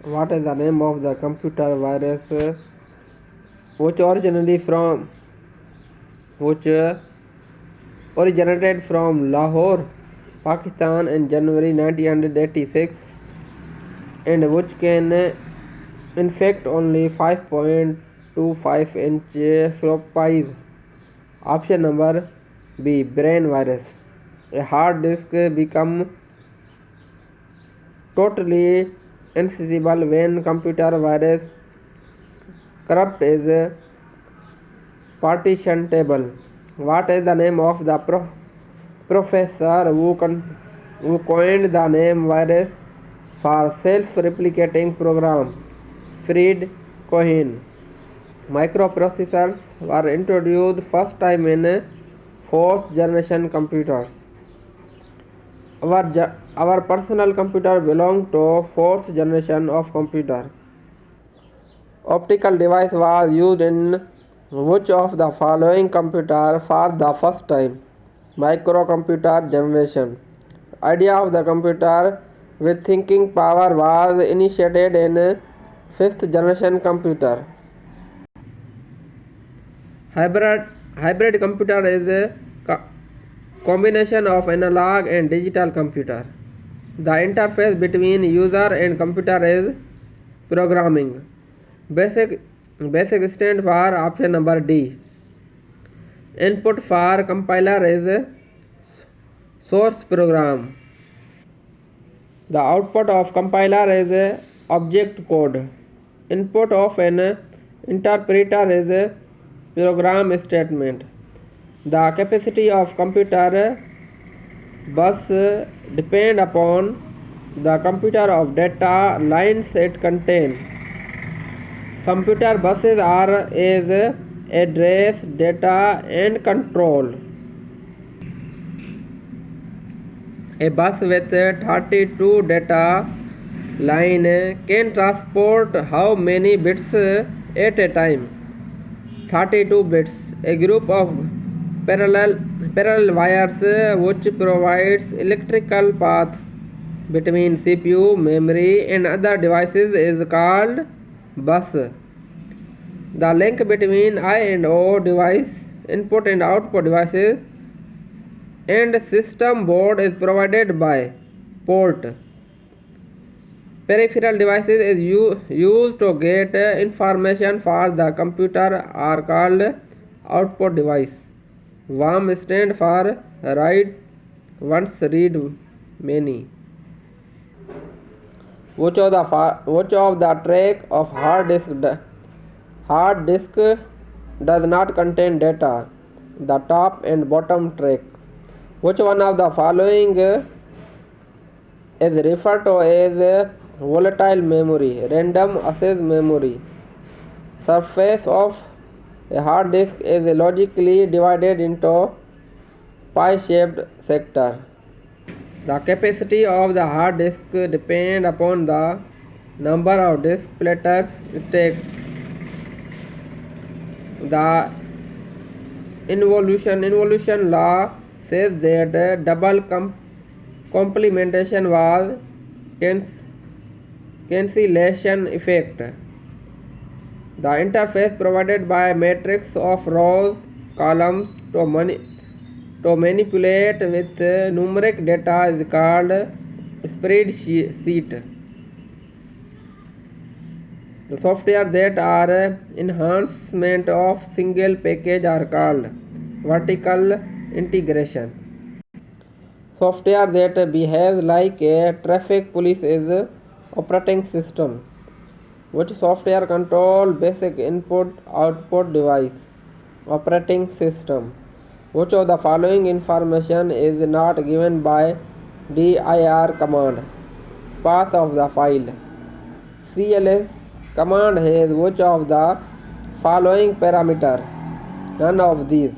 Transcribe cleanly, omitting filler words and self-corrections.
What is the name of the computer virus which originated from Lahore, Pakistan in January 1986 and which can infect only 5.25-inch floppies? Option number B. Brain virus. A hard disk becomes totally inaccessible when computer virus corrupt is partition table. What is the name of the professor who coined the name virus for self-replicating program? Fred Cohen. Microprocessors were introduced first time in fourth generation computers. Our personal computer belongs to fourth generation of computer. Optical device was used in which of the following computer for the first time? Microcomputer generation. Idea of the computer with thinking power was initiated in fifth generation computer. Hybrid computer is a combination of analog and digital computer. The interface between user and computer is programming. Basic stand for option number D. Input for compiler is source program. The output of compiler is object code. Input of an interpreter is program statement. The capacity of computer bus depend upon the computer of data lines it contains. Computer buses are as address, data and control. A bus with 32 data line can transport how many bits at a time? 32 bits. A group of parallel wires which provides electrical path between CPU, memory and other devices is called bus. The link between I and O device, input and output devices and system board is provided by port. Peripheral devices is used to get information for the computer are called output device. WOM stand for write once, read many. Which of the track of hard disk does not contain data? The top and bottom track. Which one of the following is referred to as volatile memory? Random access memory. Surface of a hard disk is logically divided into pie-shaped sector. The capacity of the hard disk depends upon the number of disk platters stacked. The involution law says that double complementation was cancellation effect. The interface provided by matrix of rows, columns to manipulate with numeric data is called spreadsheet. The software that are enhancement of single package are called vertical integration. Software that behaves like a traffic police is operating system. Which software control basic input-output device? Operating system. Which of the following information is not given by dir command? Path of the file. cls command has which of the following parameter? None of these.